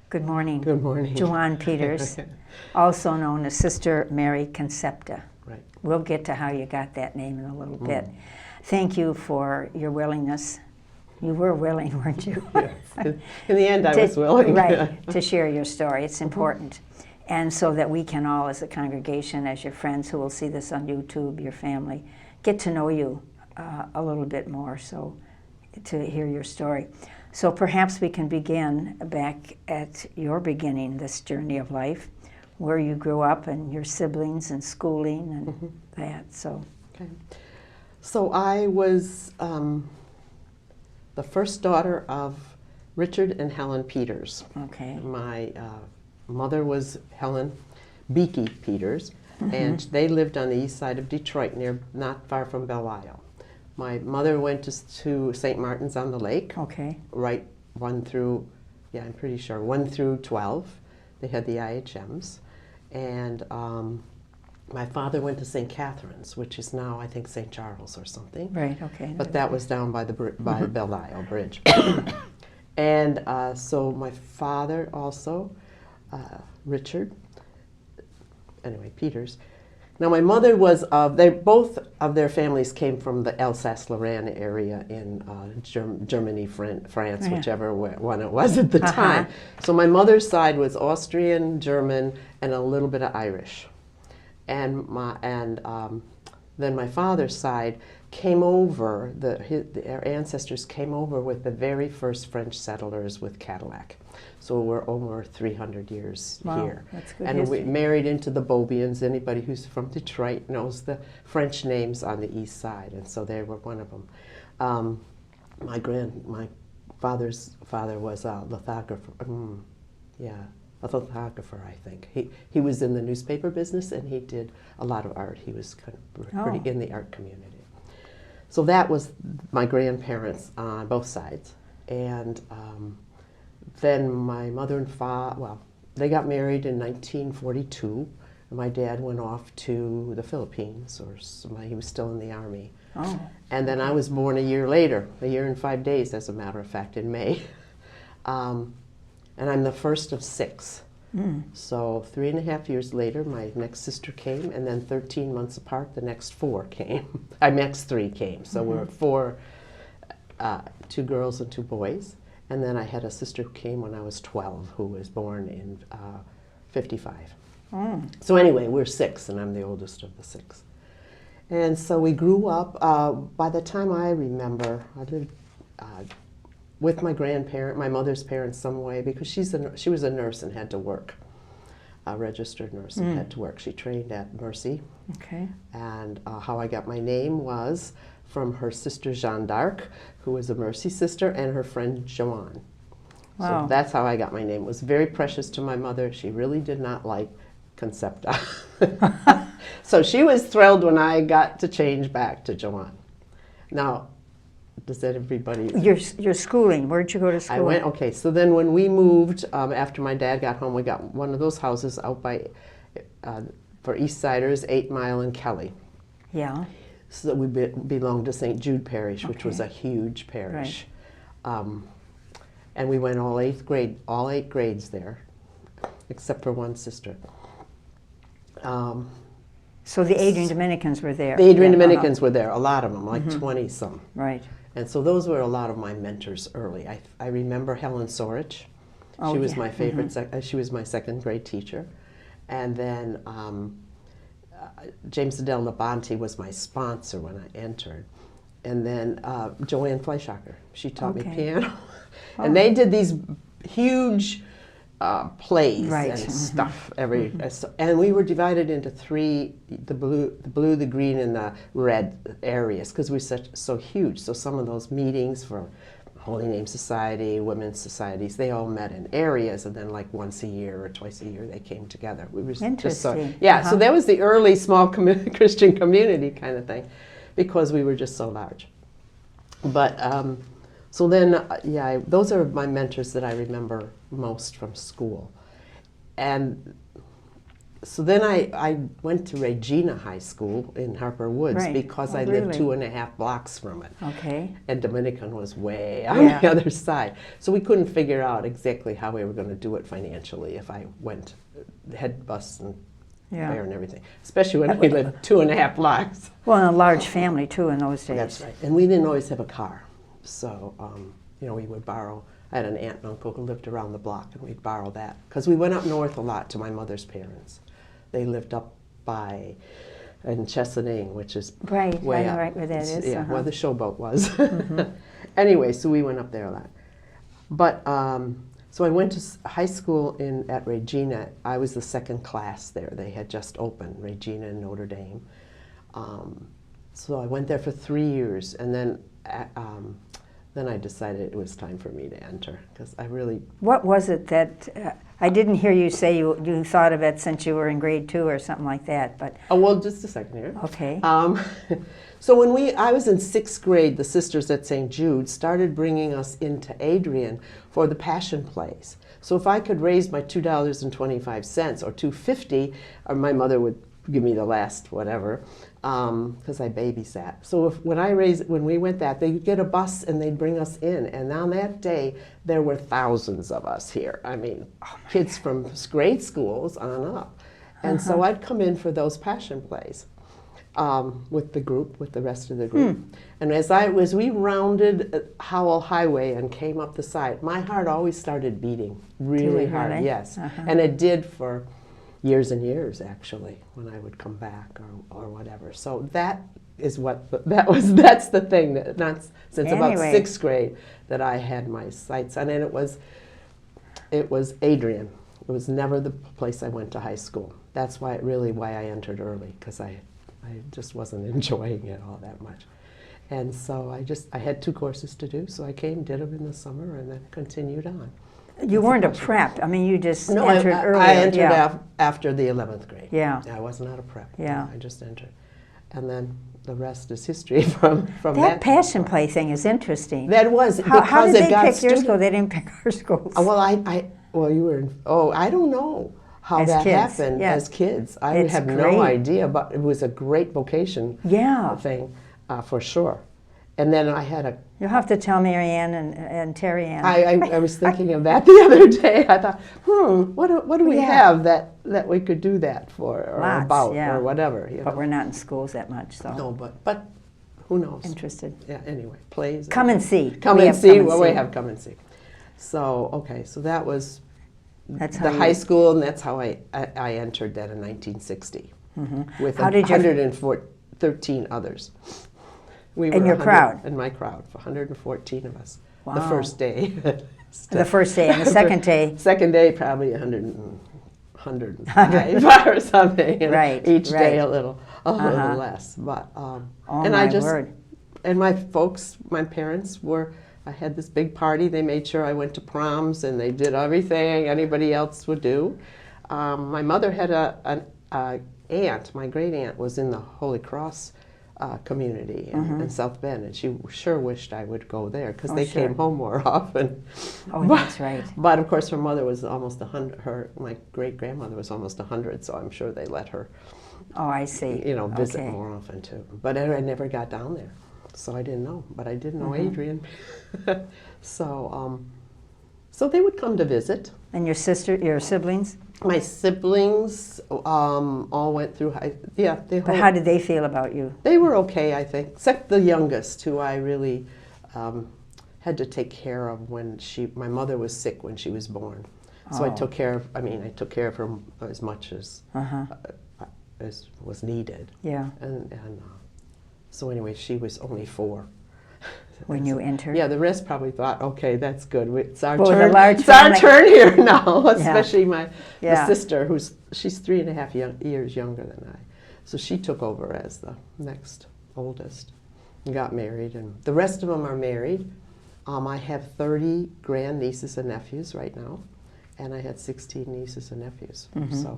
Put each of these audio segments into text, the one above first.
Good morning. Good morning. Joanne Peters, also known as Sister Mary Concepta. Right. We'll get to how you got that name in a little bit. Thank you for your willingness. You were willing, weren't you? Yes. In the end, I was willing. Right, to share your story. It's important. And so that we can all, as a congregation, as your friends who will see this on YouTube, your family, get to know you a little bit more, so to hear your story. So perhaps we can begin back at your beginning, this journey of life, where you grew up and your siblings and schooling and that. So, Okay. So I was the first daughter of Richard and Helen Peters. okay. My mother was Helen Beakey Peters, and they lived on the east side of Detroit, not far from Belle Isle. My mother went to St. Martin's on the Lake. Okay. Right, 1 through 12. They had the IHMs. And my father went to St. Catherine's, which is now, I think, St. Charles or something. Right, okay. But that was down by the Belle Isle Bridge. And so my father also, Richard, anyway, Peters. Now my mother was, both of their families came from the Alsace-Lorraine area in Germany, France, Yeah. whichever one it was at the time. So my mother's side was Austrian, German, and a little bit of Irish. And then my father's side came over, our ancestors came over with the very first French settlers with Cadillac. So we're over 300 years here. That's good And history. we married into the Beaubians. Anybody who's from Detroit knows the French names on the east side, and so they were one of them. My father's father was a lithographer. A lithographer, I think. He was in the newspaper business, and he did a lot of art. He was kind of pretty in the art community. So that was my grandparents on both sides. And then my mother and father, they got married in 1942. And my dad went off to the Philippines, he was still in the Army. Oh. And then I was born a year later, a year and 5 days, as a matter of fact, in May. And I'm the first of 6. So 3.5 years later, my next sister came, and then 13 months apart, the next 4 came. Next 3 came. So we were 4, 2 girls and 2 boys. And then I had a sister who came when I was 12, who was born in 55. So anyway, we're 6, and I'm the oldest of the 6. And so we grew up. By the time I remember, I lived with my my mother's parents some way, because she was a nurse and had to work, a registered nurse and had to work. She trained at Mercy. Okay. And how I got my name was from her sister Jeanne d'Arc, who was a Mercy sister, and her friend Joanne. Wow. So that's how I got my name. It was very precious to my mother. She really did not like Concepta. So she was thrilled when I got to change back to Joanne. Now, does that everybody? Your schooling, where'd you go to school? Okay, so then when we moved, after my dad got home, we got one of those houses out by, for East Siders, 8 Mile and Kelly. Yeah. So we belonged to St. Jude Parish, which was a huge parish. And we went all 8 grades there, except for one sister. So the Adrian Dominicans were there. The Adrian Dominicans were there, a lot of them, like 20-some. Right. And so those were a lot of my mentors early. I remember Helen Sorich. She was my favorite. She was my 2nd grade teacher. And then James Adele Labonte was my sponsor when I entered. And then Joanne Fleischacker. She taught me piano. And they did these huge plays and stuff and we were divided into 3, the blue, the green, and the red areas, because we're so huge. So some of those meetings for Holy Name Society, women's societies, they all met in areas, and then like once a year or twice a year they came together. We were Interesting. So that was the early small Christian community kind of thing, because we were just so large. But so then, those are my mentors that I remember most from school. And so then I went to Regina High School in Harper Woods Right. because Oh, I lived really? 2.5 blocks from it. Okay. And Dominican was way on Yeah. the other side. So we couldn't figure out exactly how we were going to do it financially if I went, had bus and Yeah. fare and everything, especially when we lived 2.5 blocks. Well, and a large family too in those days. That's right. And we didn't always have a car. So, we would borrow. I had an aunt and uncle who lived around the block, and we'd borrow that. Because we went up north a lot to my mother's parents. They lived up in Chesaning, which is Right, way I know up. right where that It's- is. Yeah, uh-huh. where the showboat was. Anyway, so we went up there a lot. But, so I went to high school at Regina. I was the second class there. They had just opened, Regina and Notre Dame. So I went there for 3 years, and then I decided it was time for me to enter, because I really... What was it that, I didn't hear you say you thought of it since you were in grade 2 or something like that, but... Oh, well, just a second here. Okay. So when I was in 6th grade, the sisters at St. Jude started bringing us into Adrian for the Passion plays. So if I could raise my $2.25 or $2.50, or my mother would give me the last whatever, because I babysat. So when we went they'd get a bus and they'd bring us in. And on that day, there were thousands of us here. I mean, kids from grade schools on up. And so I'd come in for those Passion plays. With the rest of the group. And as we rounded Howell Highway and came up the side, my heart always started beating really hard, really? yes. And it did for years and years, actually, when I would come back or whatever. So that is that's the thing that not since about Anyway. 6th grade that I had my sights on. And it was Adrian. It was never the place I went to high school. That's why I entered early, because I just wasn't enjoying it all that much. And so I had 2 courses to do, so I came, did them in the summer, and then continued on. You weren't a prep. I mean, you just No, entered earlier. I entered yeah. after the 11th grade. Yeah. I was not a prep. Yeah. I just entered. And then the rest is history from that. That Passion play thing is interesting. That was How because did it they got pick your students. school? They didn't pick our schools. Well, you were I don't know how As that kids, happened yeah. as kids. I It's have great. no idea, but it was a great vocation Yeah. thing for sure. And then I had You'll have to tell Mary Ann and Terry Ann. I was thinking of that the other day. I thought, what do we have that we could do that for or Lots, about yeah. or whatever? But we're not in schools that much, so No, but who knows? interested. Yeah. Anyway, plays. Come and see. Come We and have see. come and Well, we see. have come and see. So okay, so that was That's the how high you, school, and that's how I entered that in 1960 with How did you- 113 others. We In your 100 crowd? In my crowd, 114 of us. The Wow. first day. the first day and the second day. Second day, probably 105 or something. And Right, Each day right. a little less. But Oh, and my I just word. and my folks, my parents were. I had this big party. They made sure I went to proms, and they did everything anybody else would do. My mother had an aunt. My great aunt was in the Holy Cross community in South Bend, and she sure wished I would go there because they sure. came home more often. Oh, that's right. But of course, her mother was almost 100. My great grandmother was almost 100, so I'm sure they let her, Oh, I see. visit Okay. more often too. But I never got down there, so I didn't know. But I did know Adrian, so they would come to visit. And your siblings? My siblings all went through high. Yeah, But how did they feel about you? They were okay, I think, except the youngest, who I really had to take care of when my mother was sick when she was born. So I Oh. took care of. I took care of her as much as was needed. Yeah. And so anyway, she was only 4. When you entered? Yeah, the rest probably thought, okay, that's good. It's our Well, with a turn. large It's our family- turn here now. Especially my Yeah. sister, she's 3.5 years younger than I. So she took over as the next oldest and got married. And the rest of them are married. I have 30 grandnieces and nephews right now, and I had 16 nieces and nephews. So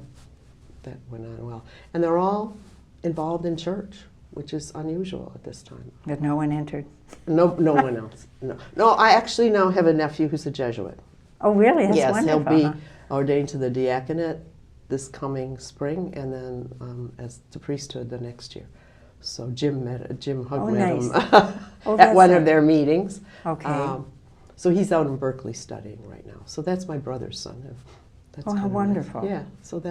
that went on well. And they're all involved in church, which is unusual at this time. But no one entered. No one else. No. I actually now have a nephew who's a Jesuit. Oh, really? That's Yes, wonderful. he'll be ordained to the diaconate this coming spring, and then as the priesthood the next year. So Jim Hug met him at one of their meetings. Okay. So he's out in Berkeley studying right now. So that's my brother's son. That's how wonderful. Nice. Yeah, so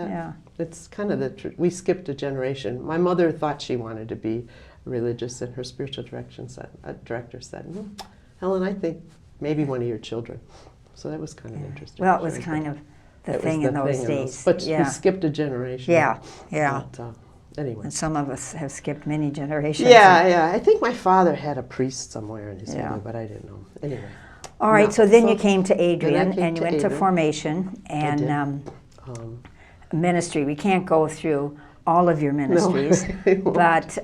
it's kind of we skipped a generation. My mother thought she wanted to be religious, and her spiritual director said, Helen, I think maybe one of your children. So that was kind of interesting. Well, it was kind of the thing in those days. But we skipped a generation. Yeah. But, anyway. And some of us have skipped many generations. Yeah. I think my father had a priest somewhere in his family, but I didn't know. Anyway. All right, so then you came to Adrian, and you went to formation and ministry. We can't go through all of your ministries, but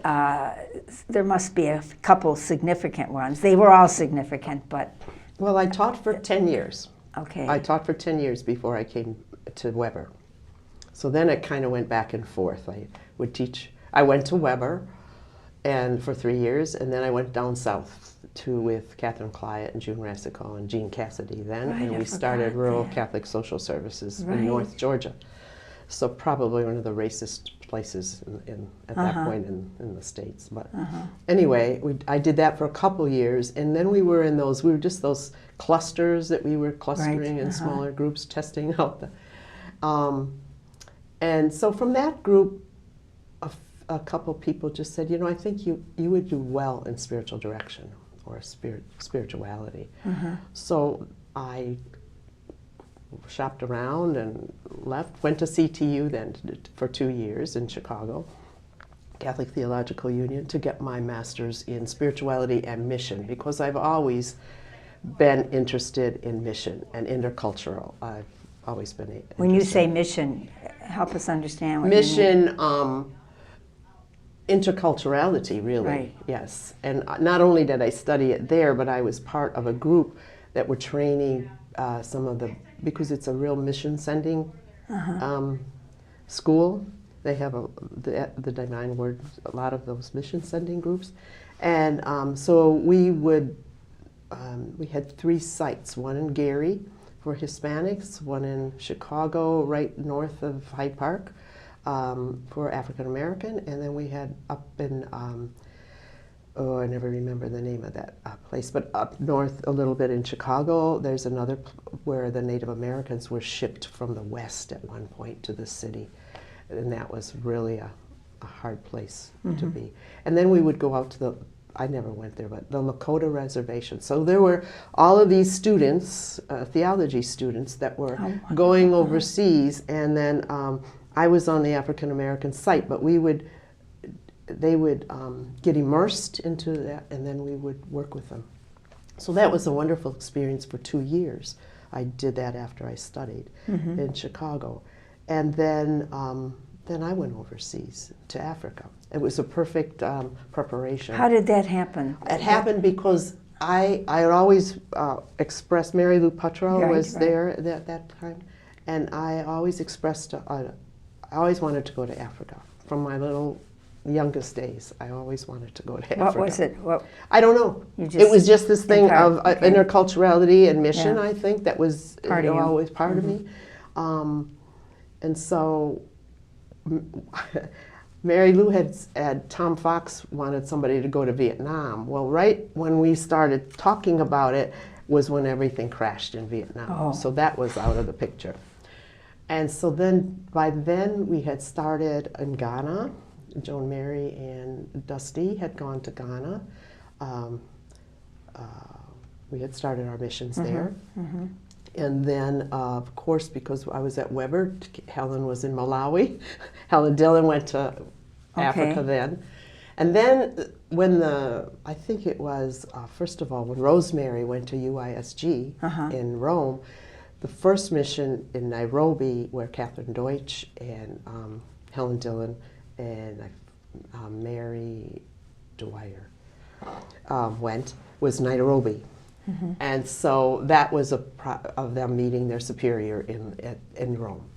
there must be a couple significant ones. They were all significant, but... Well, I taught for 10 years. Okay. I taught for 10 years before I came to Weber. So then it kind of went back and forth. I would teach. I went to Weber and for 3 years, and then I went down south with Catherine Clyott and June Rassico and Jean Cassidy then, and we started Rural Catholic Social Services in North Georgia. So probably one of the racist places at that point in the States. But anyway, I did that for a couple years, and then we were just those clusters that we were clustering in smaller groups, testing out the... and so from that group, a couple people just said, I think you would do well in spiritual direction or spirituality. So I shopped around and went to CTU then for 2 years in Chicago, Catholic Theological Union, to get my master's in spirituality and mission, because I've always been interested in mission and intercultural. I've always been interested. When you say mission, help us understand what mission, you mean. Interculturality, really, yes. And not only did I study it there, but I was part of a group that were training because it's a real mission sending school. They have the Divine Word, a lot of those mission sending groups. And so we had 3 sites, one in Gary for Hispanics, one in Chicago, right north of Hyde Park, for African American, and then we had up in, I never remember the name of that place, but up north a little bit in Chicago, there's another where the Native Americans were shipped from the West at one point to the city, and that was really a hard place to be. And then we would go out to I never went there, but the Lakota Reservation. So there were all of these students, theology students, that were going overseas, and then I was on the African American site, but they would get immersed into that, and then we would work with them. So that was a wonderful experience for 2 years. I did that after I studied in Chicago, and then I went overseas to Africa. It was a perfect preparation. How did that happen? It happened because I had always expressed. Mary Lou Puttrell was there at that time, and I always expressed. I always wanted to go to Africa. From my little youngest days, I always wanted to go to Africa. What was it? I don't know. It was just this thing of interculturality and mission, I think, that was always part of me. And so Mary Lou had Tom Fox wanted somebody to go to Vietnam. Well, right when we started talking about it was when everything crashed in Vietnam. So that was out of the picture. And so by then we had started in Ghana. Joan Mary and Dusty had gone to Ghana. We had started our missions there. And then, of course, because I was at Weber, Helen was in Malawi. Helen Dillon went to Africa then. And then I think it was, first of all, when Rosemary went to UISG in Rome, the first mission in Nairobi, where Catherine Deutsch and Helen Dillon and Mary Dwyer went, was Nairobi. And so that was of them meeting their superior in Rome.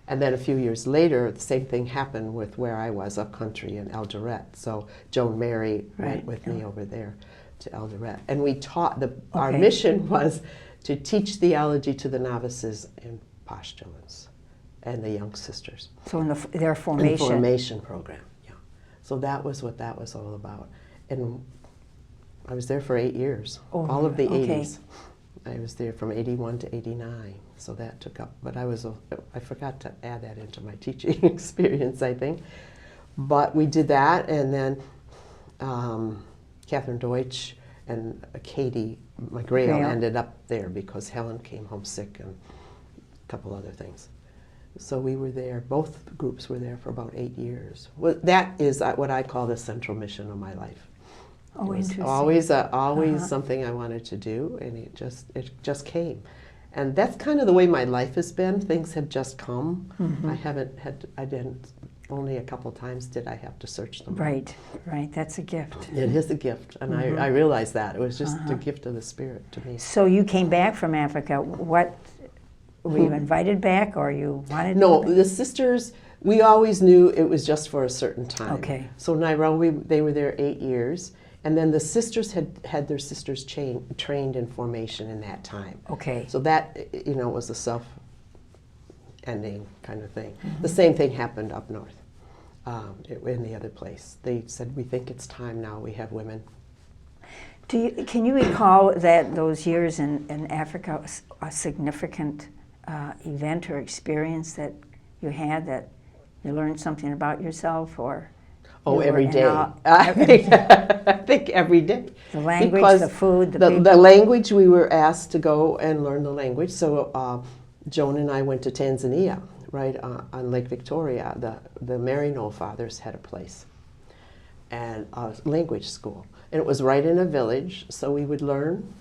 And then a few years later, the same thing happened with where I was up country in Eldoret. So Joan Mary went with me over there to Eldoret. And we taught, our mission was to teach theology to the novices and postulants. and the young sisters. So in their formation. Formation program, yeah. So that was what that was all about. And I was there for 8 years, all of the 80s. I was there from 81 to 89, so that took up, but I forgot to add that into my teaching experience, I think. But we did that, and then Catherine Deutsch and Katie McGrail ended up there because Helen came home sick and a couple other things. So we were there, both groups were there for about 8 years. Well, that is what I call the central mission of my life. Oh, interesting. Always something I wanted to do, and it just came. And that's kind of the way my life has been. Things have just come. Only a couple times did I have to search them. Right. That's a gift. It is a gift, and I realized that. It was just a gift of the Spirit to me. So you came back from Africa. Were you invited back, or you wanted to? No, the sisters, we always knew it was just for a certain time. Okay. So Nairobi, they were there 8 years. And then the sisters had their sisters trained in formation in that time. Okay. So that, was a self-ending kind of thing. The same thing happened up north in the other place. They said, we think it's time now, we have women. Can you recall that those years in Africa, a significant event or experience that you had, that you learned something about yourself, or? Oh, every day. I think every day. The language, because the food, the people. The language, we were asked to go and learn the language. So Joan and I went to Tanzania, right, on Lake Victoria. The Maryknoll fathers had a place, and a language school. And it was right in a village, so we would learn.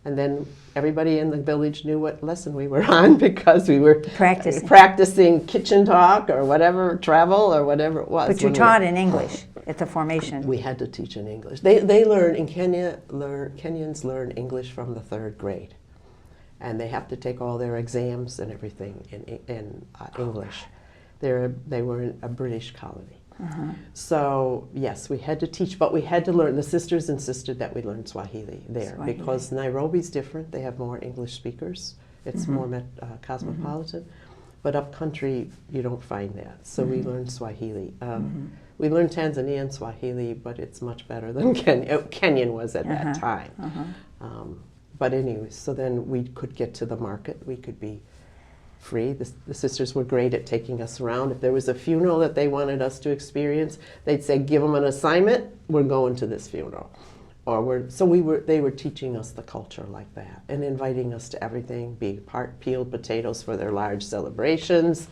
And then everybody in the village knew what lesson we were on because we were practicing kitchen talk or whatever, travel or whatever it was. But you taught in English at the formation. We had to teach in English. They learn in Kenya. Kenyans learn English from the 3rd grade, and they have to take all their exams and everything in English. They were in a British colony. So yes, we had to teach, but we had to learn. The sisters insisted that we learn Swahili there because Nairobi's different. They have more English speakers. It's more cosmopolitan. But up country, you don't find that. So we learned Swahili. We learned Tanzanian Swahili, but it's much better than Kenyan was at that time. But anyway, so then we could get to the market. We could be free. The sisters were great at taking us around. If there was a funeral that they wanted us to experience, they'd say, give them an assignment, we're going to this funeral. They were teaching us the culture like that and inviting us to everything, peeled potatoes for their large celebrations,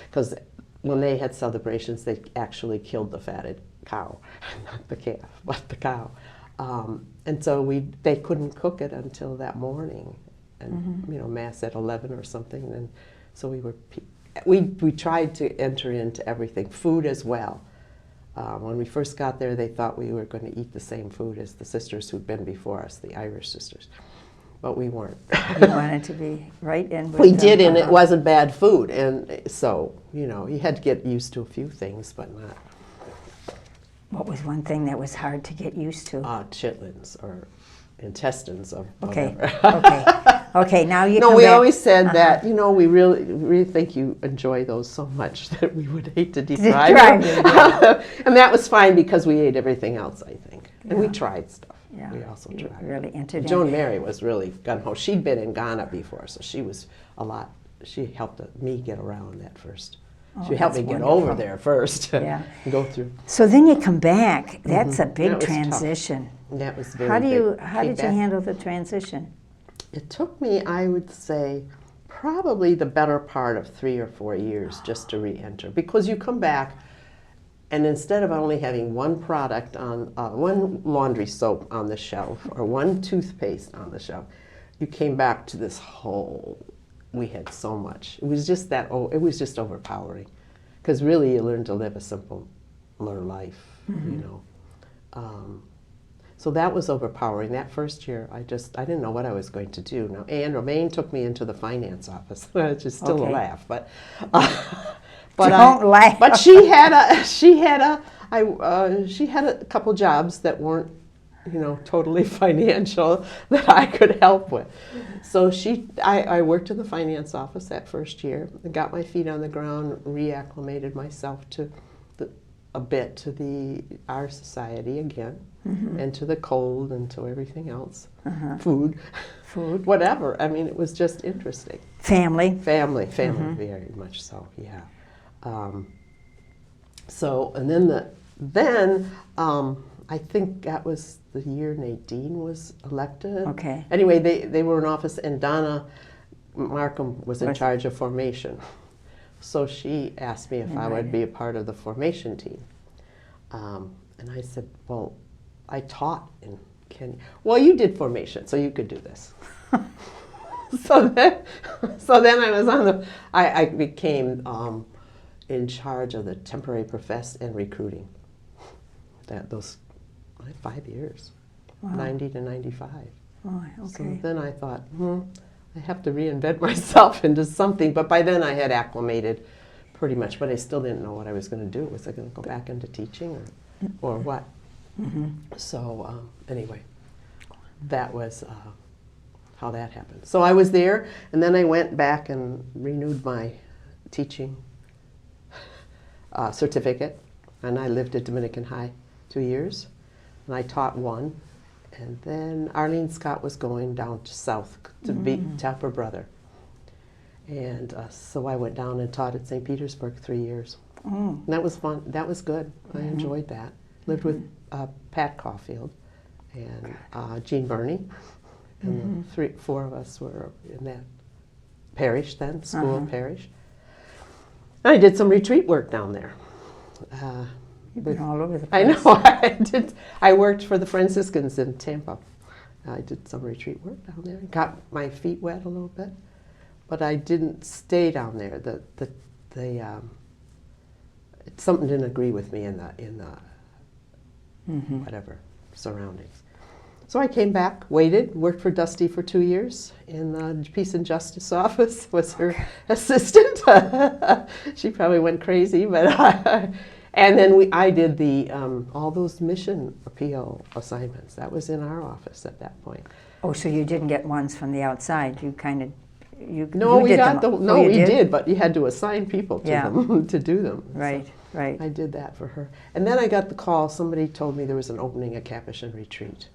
because when they had celebrations, they actually killed the fatted cow, not the calf, but the cow. And so they couldn't cook it until that morning, and mass at 11 or something. And so we tried to enter into everything, food as well. When we first got there, they thought we were going to eat the same food as the sisters who'd been before us, the Irish sisters, but we weren't. You wanted to be right in with We did, and it wasn't bad food, and so you had to get used to a few things, but not. What was one thing that was hard to get used to? Chitlins or intestines of Okay. whatever. Okay. Now you. No, we always said that we really think you enjoy those so much that we would hate to deprive you. And that was fine because we ate everything else, I think, and we tried stuff. Yeah. We also tried. Really entered. Joan Mary was really gung-ho. She'd been in Ghana before, so she was a lot. She helped me get around that first. She helped me get over there first. Yeah. Go through. So then you come back. That's a big transition. Tough. That was very big. How did you handle the transition? It took me, I would say, probably the better part of 3 or 4 years just to re-enter, because you come back, and instead of only having one product on one laundry soap on the shelf or one toothpaste on the shelf, you came back to this whole. We had so much. It was just it was just overpowering, because really you learn to live a simpler life, So that was overpowering. That first year, I didn't know what I was going to do. Now, Anne Romaine took me into the finance office, which is still a laugh, but Don't laugh. But she had a couple jobs that weren't totally financial that I could help with. So I worked in the finance office that first year, and got my feet on the ground, reacclimated myself to a bit to our society again, and to the cold and to everything else, food, whatever. I mean, it was just interesting. Family, very much so. Yeah. And then I think that was the year Nadine was elected. Okay. Anyway, they were in office, and Donna Markham was in charge of formation. So she asked me if I would be a part of the formation team. And I said, well, I taught in Kenya. Well, you did formation, so you could do this. so then I was I became in charge of the temporary professed and recruiting. Those 5 years, 90 to 95. Oh, okay. So then I thought, I have to reinvent myself into something. But by then I had acclimated pretty much, but I still didn't know what I was going to do. Was I going to go back into teaching or what? So anyway, that was how that happened. So I was there, and then I went back and renewed my teaching certificate, and I lived at Dominican High 2 years, and I taught 1. And then Arlene Scott was going down to South to help her brother. And so I went down and taught at St. Petersburg 3 years. And that was fun. That was good. I enjoyed that. Lived with Pat Caulfield and Jean Burney. And the 4 of us were in that parish then, school parish. And I did some retreat work down there. You've been all over the place. I know, I did. I worked for the Franciscans in Tampa. I did some retreat work down there. Got my feet wet a little bit, but I didn't stay down there. Something didn't agree with me in the whatever surroundings. So I came back, waited, worked for Dusty for 2 years in the Peace and Justice office. Was her assistant. She probably went crazy, but. And then I did all those mission appeal assignments. That was in our office at that point. Oh, so you didn't get ones from the outside? You kind of No, we got them. No, we did, but you had to assign people to them to do them. Right, so right. I did that for her, and then I got the call. Somebody told me there was an opening at Capuchin Retreat.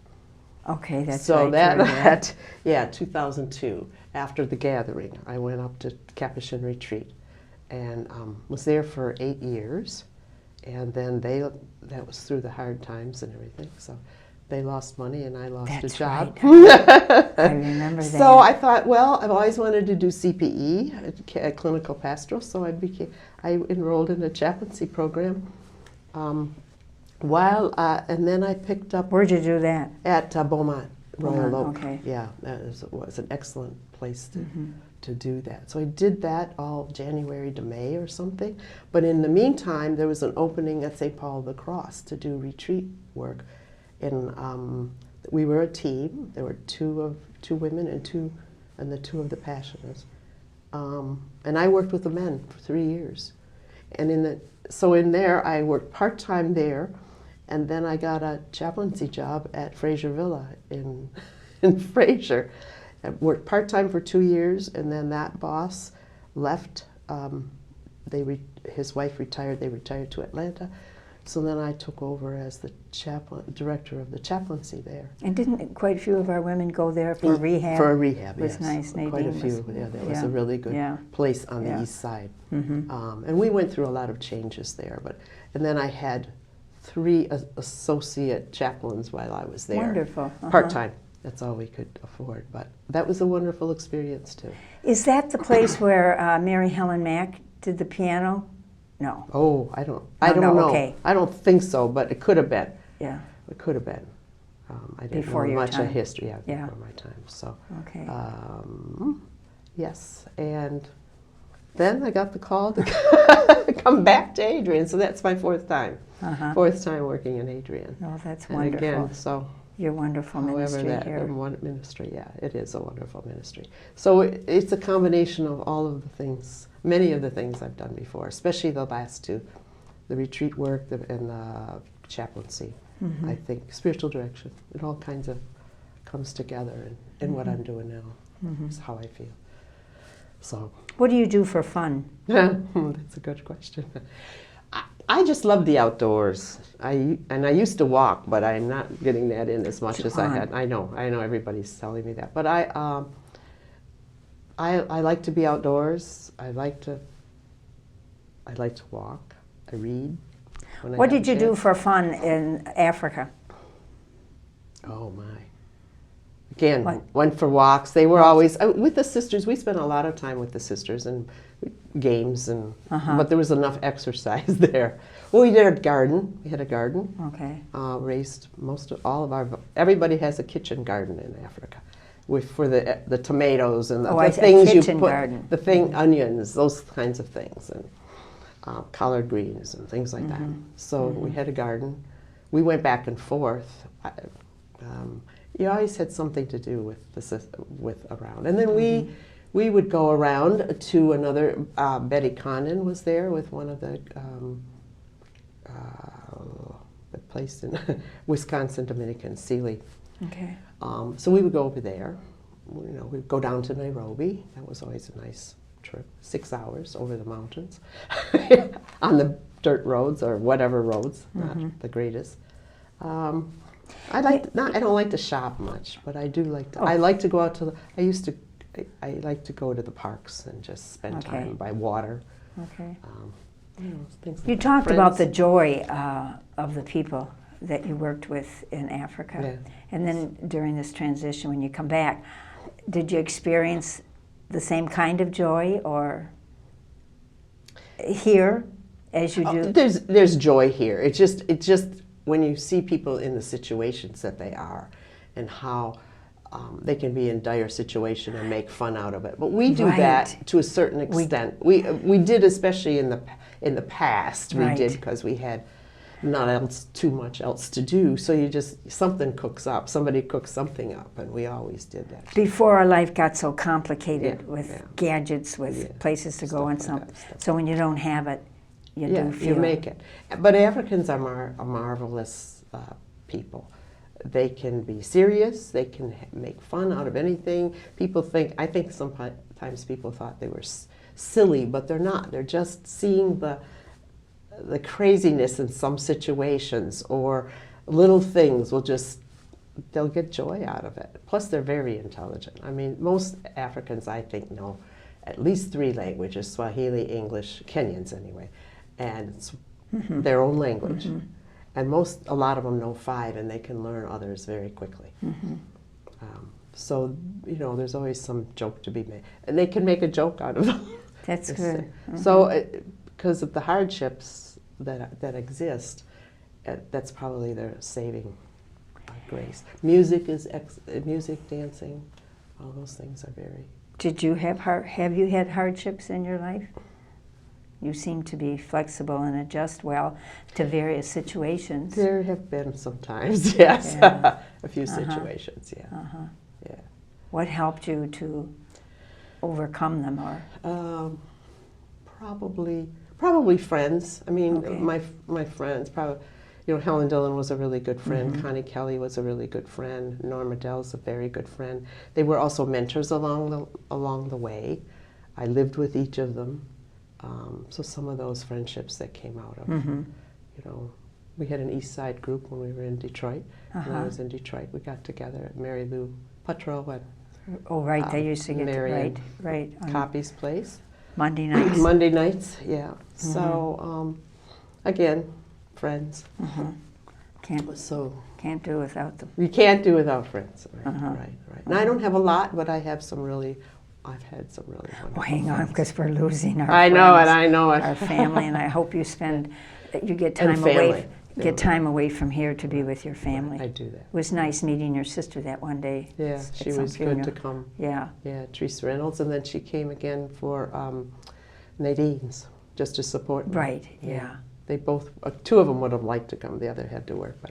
Okay, that's so right. that 2002. After the gathering, I went up to Capuchin Retreat, and was there for 8 years. And then that was through the hard times and everything. So they lost money and I lost a job. Right. I remember that. So I thought, well, I've always wanted to do CPE, a clinical pastoral. So I enrolled in a chaplaincy program. And then I picked up. Where'd you do that? At Beaumont Royal Oak. Okay. Yeah, that was an excellent place to do that. So I did that all January to May or something. But in the meantime, there was an opening at St. Paul of the Cross to do retreat work. And we were a team. There were two women and the 2 of the Passioners. And I worked with the men for 3 years. And in there, I worked part-time there. And then I got a chaplaincy job at Fraser Villa in Fraser. I worked part-time for 2 years, and then that boss left. His wife retired. They retired to Atlanta. So then I took over as the director of the chaplaincy there. And didn't quite a few of our women go there for rehab? For a rehab, it was yes. nice. Nadine quite a few. That was a really good place on the east side. And we went through a lot of changes there. And then I had 3 associate chaplains while I was there. Wonderful. Part-time. That's all we could afford, but that was a wonderful experience too. Is that the place where Mary Helen Mack did the piano? No. Oh, I don't know. Okay. I don't think so, but it could have been. Yeah. It could have been. I didn't Before know your much time. of history before my time. So. Okay. Yes, and then I got the call to come back to Adrian. So that's my 4th time. 4th time working in Adrian. Oh, that's and wonderful. Again, so. Your wonderful ministry here. Ministry, yeah, it is a wonderful ministry. So it's a combination of all of the things, many of the things I've done before, especially the last 2, the retreat work and the chaplaincy. I think spiritual direction. It all kinds of comes together in what I'm doing now. Is how I feel. So, what do you do for fun? that's a good question. I just love the outdoors. I used to walk, but I'm not getting that in as much as I had. I know everybody's telling me that, but I like to be outdoors. I like to walk. I read. What did you do for fun in Africa? Oh my. Again, went for walks. They were always, with the sisters, we spent a lot of time with the sisters and games, and but there was enough exercise there. Well, we did a garden. We had a garden. Okay. Raised everybody has a kitchen garden in Africa. For the tomatoes and the things you put, garden. Onions, those kinds of things, and collard greens and things like that. So we had a garden. We went back and forth. You always had something to do with around, and then we would go around to another. Betty Condon was there with one of the place in Wisconsin, Dominican, Sealy. Okay. So we would go over there. We'd go down to Nairobi. That was always a nice trip. 6 hours over the mountains on the dirt roads or whatever roads, not the greatest. I don't like to shop much, but I do like to. I like to go out to. I like to go to the parks and just spend time by water. Okay. Things like you talked about the joy of the people that you worked with in Africa, and then during this transition, when you come back, did you experience the same kind of joy, or here as you do? There's joy here. It's just when you see people in the situations that they are, and how they can be in dire situation and make fun out of it. But we do that to a certain extent. We did, especially in the past. We did, because we had not too much else to do. So something cooks up. Somebody cooks something up, and we always did that. Before our life got so complicated with gadgets, with places to go and something. So when you don't have it, you do feel. You make it. But Africans are marvelous people. They can be serious. They can make fun out of anything. I think sometimes people thought they were silly, but they're not. They're just seeing the craziness in some situations, or little things they'll get joy out of it. Plus, they're very intelligent. I mean, most Africans, I think, know at least 3 languages: Swahili, English, Kenyans anyway, and it's their own language. And a lot of them know 5, and they can learn others very quickly. So, there's always some joke to be made. And they can make a joke out of them. That's good. So, because of the hardships that exist, that's probably their saving grace. Music, dancing, all those things are very... Did you have you had hardships in your life? You seem to be flexible and adjust well to various situations. There have been some times, yes. A few situations, yeah. What helped you to overcome them, or? Probably friends. I mean, my friends, probably, Helen Dillon was a really good friend. Connie Kelly was a really good friend. Norma Dell's a very good friend. They were also mentors along the way. I lived with each of them. So some of those friendships that came out of, we had an East Side group when we were in Detroit. When I was in Detroit, we got together at Mary Lou Putro at they used to get Mary right Copy's place. Monday nights. Monday nights, yeah. So again, friends. Can't do without them. You can't do without friends. Right. And I don't have a lot, but I have some really. I've had some really wonderful Well, hang on, because we're losing our friends. I know it. Our family, and I hope you get time away from here to be with your family. I do that. It was nice meeting your sister that one day. Yeah, she was good to come. Yeah. Yeah, Teresa Reynolds, and then she came again for Nadine's, just to support me. Right, yeah. They both, 2 of them would have liked to come, the other had to work, but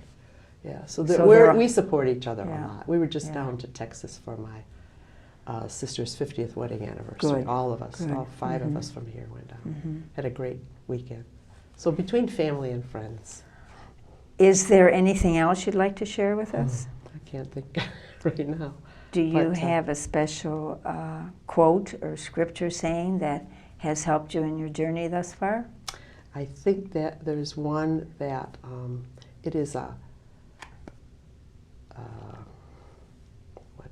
yeah. So we support each other a lot. We were just down to Texas for my sister's 50th wedding anniversary. Good. All of us, all 5 of us from here went down. Had a great weekend. So between family and friends. Is there anything else you'd like to share with us? I can't think right now. Do you But, have a special quote or scripture saying that has helped you in your journey thus far? I think that there's one that it is a what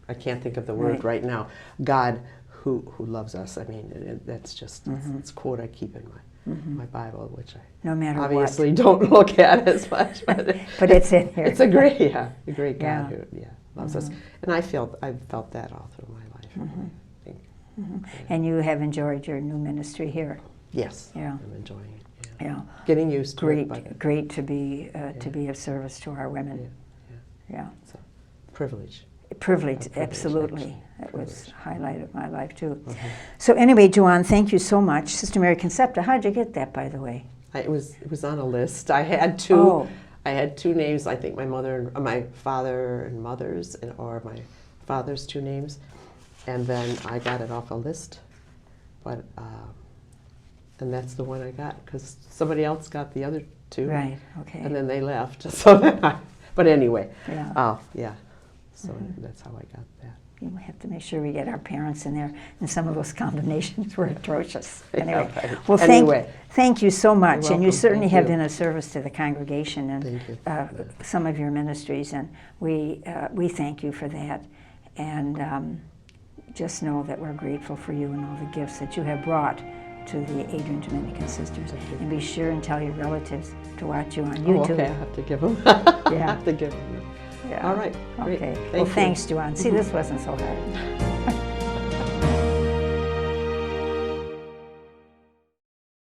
I can't think of the word right now. God who loves us. I mean, that's just it's a quote I keep in my Bible, which I no matter obviously what. don't look at as much, but it's in here. It's a great God Yeah. who loves us, and I've felt that all through my life. I think. And you have enjoyed your new ministry here. Yes, Yeah. I'm enjoying it. Yeah. Getting used to it. Great to be of service to our women. Yeah. It's a privilege. Privilege, privilege, absolutely. actually. That was Privilege. a highlight of my life too. So anyway, Joanne, thank you so much. Sister Mary Concepta, how'd you get that, by the way? It was on a list. I had two. Oh. I had two names. I think my father and mother's, or my father's two names, and then I got it off a list. But and that's the one I got because somebody else got the other two. Right. Okay. And then they left. So then but anyway. Yeah. Oh yeah. So that's how I got that. You have to make sure we get our parents in there, and some of those combinations were atrocious. Anyway, Yeah, right. well, thank you so much, and you welcome. certainly Thank have you. been a service to the congregation and Thank you. some of your ministries, and we thank you for that, and just know that we're grateful for you and all the gifts that you have brought to the Adrian Dominican Sisters, and be sure and tell your relatives to watch you on YouTube. Oh, okay, I have to give them. Yeah. I have to give them. Yeah. All right. Great. Okay. Thank Well, you. thanks, Joanne. See, this wasn't so hard.